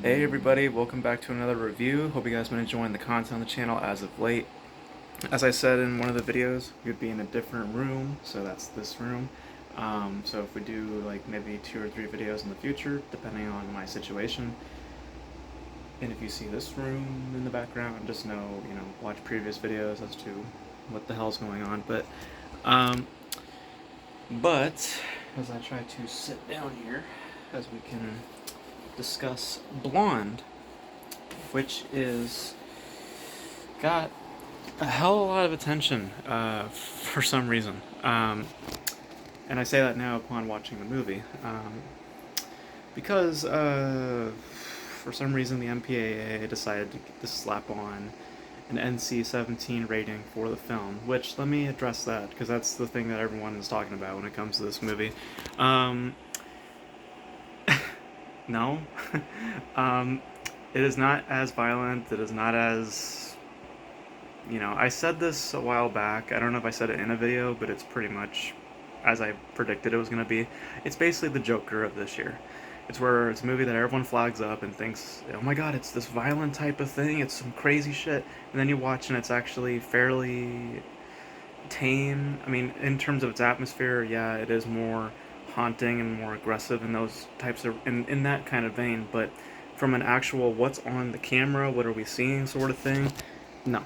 Hey everybody, welcome back to another review. Hope you guys been enjoying the content on the channel as of late. As I said in one of the videos, we'd be in a different room, so that's this room. So if we do like maybe 2 or 3 videos in the future, depending on my situation, and if you see this room in the background, just know, watch previous videos as to what the hell's going on. Um, but as I try to sit down here, as we can discuss Blonde, which is got a hell of a lot of attention for some reason. And I say that now upon watching the movie. Because for some reason the MPAA decided to slap on an NC-17 rating for the film, which, let me address that, because that's the thing that everyone is talking about when it comes to this movie. No. um, it is not as violent, it is not as I said this a while back. I don't know if I said it in a video, but it's pretty much as I predicted it was going to be. It's basically the Joker of this year. It's a movie that everyone flags up and thinks, oh my god, it's this violent type of thing, it's some crazy shit. And then you watch and it's actually fairly tame. I mean, in terms of its atmosphere, yeah, it is more haunting and more aggressive in those types of, in that kind of vein, but from an actual what's on the camera, what are we seeing sort of thing, no.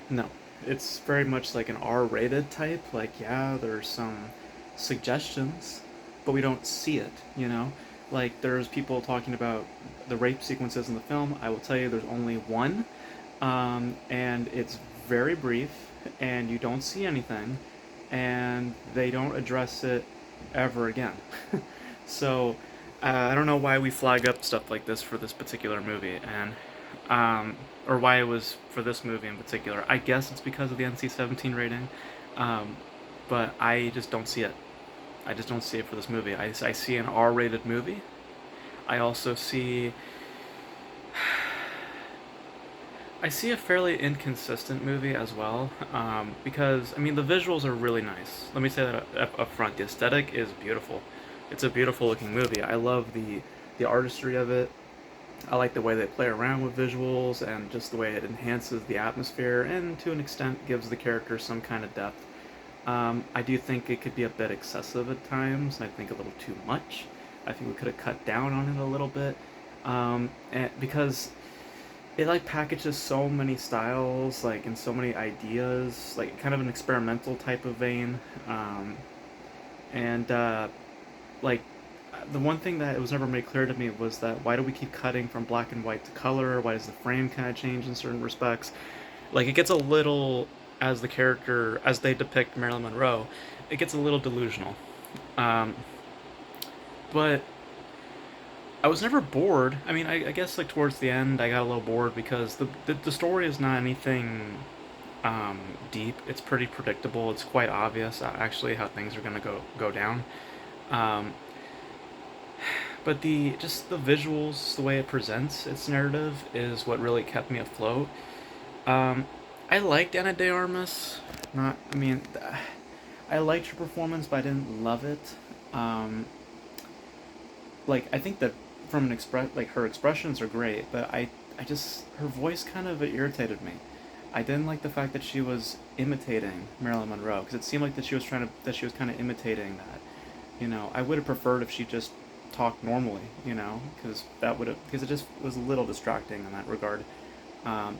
No, it's very much like an R-rated type. Like, yeah, there's some suggestions, but we don't see it, you know? Like, there's people talking about the rape sequences in the film. I will tell you there's only one, and it's very brief, and you don't see anything, and they don't address it ever again. So, I don't know why we flag up stuff like this for this particular movie, and or why it was for this movie in particular. I guess it's because of the NC-17 rating, but I just don't see it. I just don't see it for this movie. I see an R-rated movie. I also see a fairly inconsistent movie as well, because I mean the visuals are really nice. Let me say that up front. The aesthetic is beautiful. It's a beautiful looking movie. I love the artistry of it. I like the way they play around with visuals and just the way it enhances the atmosphere and to an extent gives the character some kind of depth. I do think it could be a bit excessive at times. I think a little too much. I think we could have cut down on it a little bit, because it like packages so many styles, like, and so many ideas, like kind of an experimental type of vein, and like the one thing that it was never made clear to me was that why do we keep cutting from black and white to color? Why does the frame kind of change in certain respects? Like, it gets a little, as the character, as they depict Marilyn Monroe, it gets a little delusional. Um, but I was never bored. I mean, I guess like towards the end, I got a little bored because the story is not anything deep. It's pretty predictable. It's quite obvious actually how things are gonna go down. Um, but the visuals, the way it presents its narrative, is what really kept me afloat. Um, I liked Anna De Armas. Not, I mean, I liked her performance, but I didn't love it. Um, like, I think that from an like, her expressions are great, but I just, her voice kind of irritated me. I didn't like the fact that she was imitating Marilyn Monroe because it seemed like that she was kind of imitating that. I would have preferred if she just talked normally. Because it just was a little distracting in that regard. Um,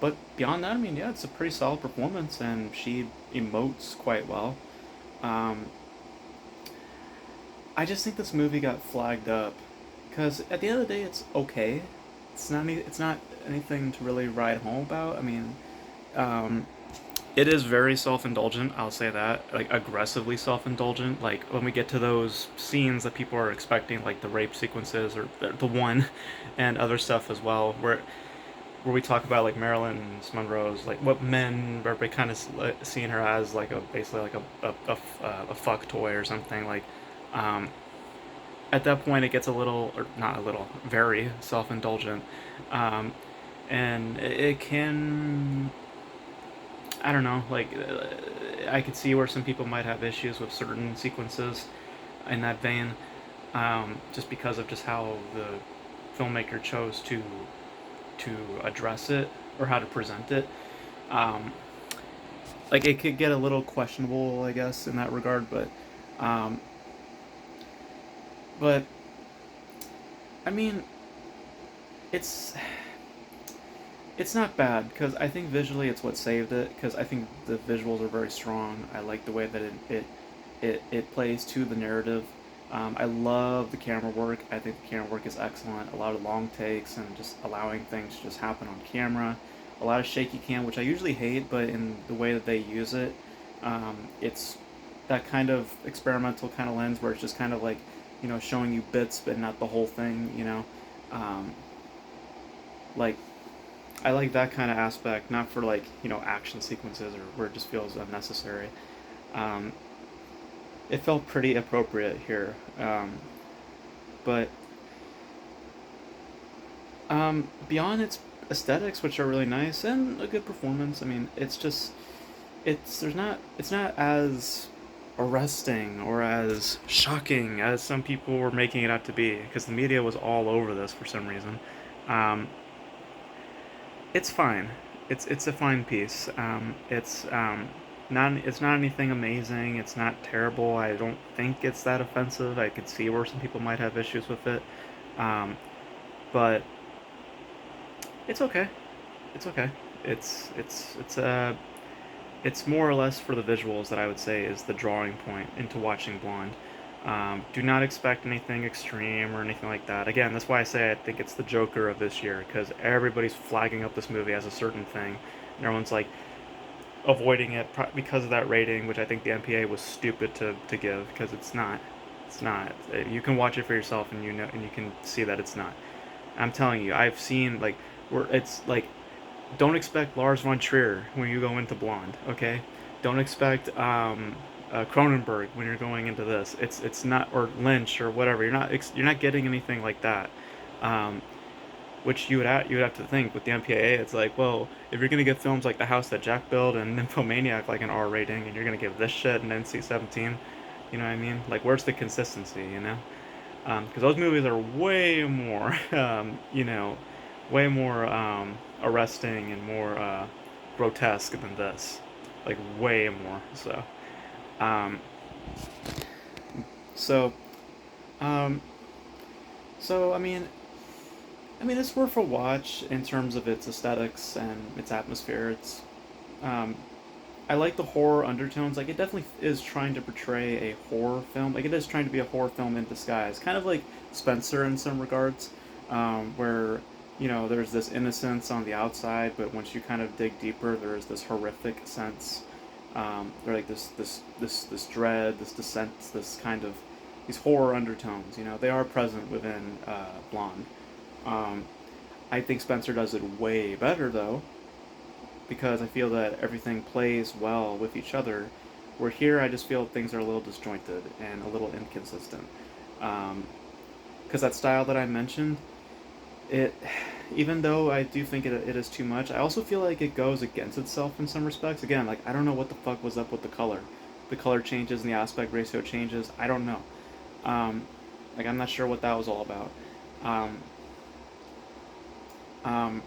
but beyond that, I mean, yeah, it's a pretty solid performance, and she emotes quite well. Um, I just think this movie got flagged up because at the end of the day, it's okay. It's not anything to really write home about. I mean, um, it is very self-indulgent. I'll say that, like aggressively self-indulgent. Like when we get to those scenes that people are expecting, like the rape sequences or the one, and other stuff as well, where we talk about like Marilyn Monroe's, like what men are kind of seeing her as, like a basically like a fuck toy or something, like. Um, at that point, it gets a little, or not a little, very self-indulgent, um, and it can, I don't know, like, I could see where some people might have issues with certain sequences in that vein, just because of just how the filmmaker chose to address it or how to present it. Um, like it could get a little questionable, I guess, in that regard, um, but I mean, it's it's not bad because I think visually it's what saved it because I think the visuals are very strong. I like the way that it plays to the narrative. I love the camera work. I think the camera work is excellent. A lot of long takes and just allowing things to just happen on camera. A lot of shaky cam, which I usually hate, but in the way that they use it, it's that kind of experimental kind of lens where it's just kind of like, showing you bits but not the whole thing. Um, like I like that kind of aspect, not for like action sequences or where it just feels unnecessary. Um, it felt pretty appropriate here, but beyond its aesthetics, which are really nice and a good performance, I mean, it's not as arresting or as shocking as some people were making it out to be because the media was all over this for some reason. Um, it's fine. It's a fine piece. It's not anything amazing. It's not terrible. I don't think it's that offensive. I could see where some people might have issues with it, um, but it's okay. It's okay. It's it's it's uh it's more or less for the visuals that I would say is the drawing point into watching Blonde. Do not expect anything extreme or anything like that. Again, that's why I say I think it's the Joker of this year because everybody's flagging up this movie as a certain thing, and everyone's like avoiding it because of that rating, which I think the MPA was stupid to give because it's not. It's not. You can watch it for yourself and and you can see that it's not. I'm telling you, I've seen like where it's like don't expect Lars von Trier when you go into Blonde. Okay, don't expect Cronenberg when you're going into this. It's not or Lynch or whatever. You're not getting anything like that. Um, which you would have to think with the MPAA. It's like, well, if you're gonna get films like The House That Jack Built and Nymphomaniac like an R rating, and you're gonna give this shit an NC-17, you know what I mean? Like, where's the consistency? Because those movies are way more, way more arresting and more grotesque than this, like way more. Um, so, um, so I mean, it's worth a watch in terms of its aesthetics and its atmosphere. Um, I like the horror undertones. Like, it definitely is trying to portray a horror film. Like, it is trying to be a horror film in disguise, kind of like Spencer in some regards, where there's this innocence on the outside, but once you kind of dig deeper, there is this horrific sense. They're like this dread, this descent, this kind of these horror undertones. They are present within Blonde. Um, I think Spencer does it way better though, because I feel that everything plays well with each other. Where here, I just feel things are a little disjointed and a little inconsistent. Because that style that I mentioned, it, even though I do think it is too much, I also feel like it goes against itself in some respects. Again, like I don't know what the fuck was up with the color. The color changes and the aspect ratio changes. I don't know. Um, like I'm not sure what that was all about. Um, um,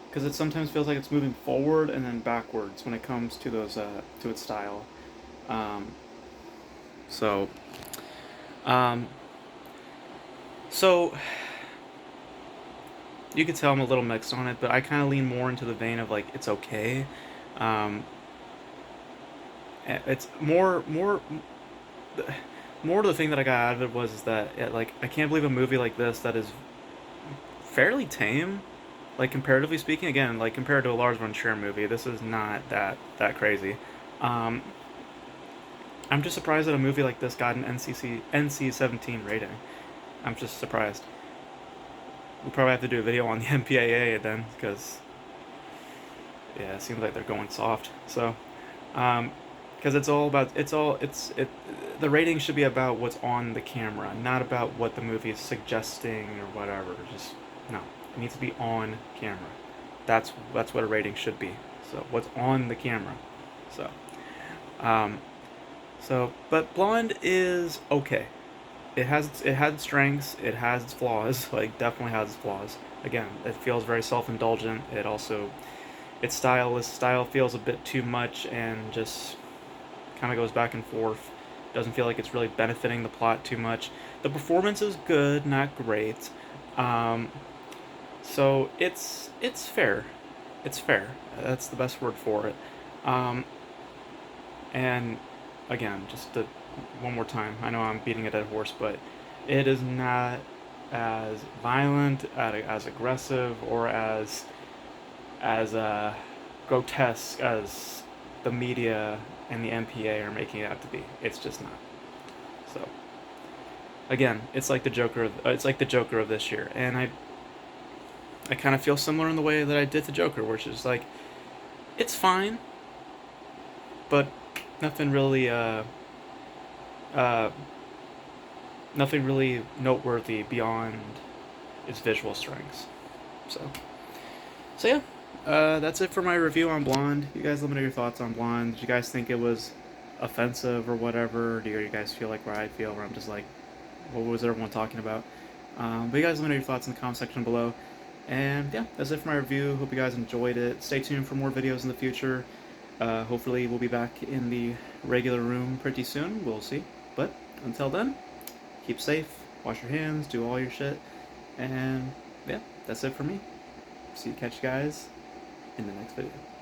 because it sometimes feels like it's moving forward and then backwards when it comes to those to its style. Um, so, um, so you could tell I'm a little mixed on it, but I kind of lean more into the vein of like it's okay. Um, it's more the thing that I got out of it was is that like I can't believe a movie like this that is fairly tame, like comparatively speaking. Again, like compared to a Lars von Trier movie, this is not that crazy. Um, I'm just surprised that a movie like this got an NC-17 rating. I'm just surprised. We'll probably have to do a video on the MPAA then, because yeah, it seems like they're going soft. So, because it's all about it. The rating should be about what's on the camera, not about what the movie is suggesting or whatever. Just no, it needs to be on camera. That's what a rating should be. So what's on the camera. So, um, but Blonde is okay. it has its strengths, it has its flaws, like definitely has its flaws. Again, it feels very self-indulgent. It also its style feels a bit too much and just kind of goes back and forth. Doesn't feel like it's really benefiting the plot too much. The performance is good, not great. Um, so it's fair. It's fair. That's the best word for it. Um, and again, one more time. I know I'm beating a dead horse, but it is not as violent, as aggressive, or as grotesque as the media and the MPA are making it out to be. It's just not. So again, it's like the Joker. It's like the Joker of this year, and I kind of feel similar in the way that I did to Joker, which is like it's fine, but nothing really uh, nothing really noteworthy beyond its visual strengths. So so yeah, that's it for my review on Blonde. You guys let me know your thoughts on Blonde. Did you guys think it was offensive or whatever? Do you guys feel like where I feel, where I'm just like, what was everyone talking about? But you guys let me know your thoughts in the comment section below. And yeah, that's it for my review. Hope you guys enjoyed it. Stay tuned for more videos in the future. Hopefully we'll be back in the regular room pretty soon. We'll see. But until then, keep safe, wash your hands, do all your shit. And yeah, that's it for me. Catch you guys in the next video.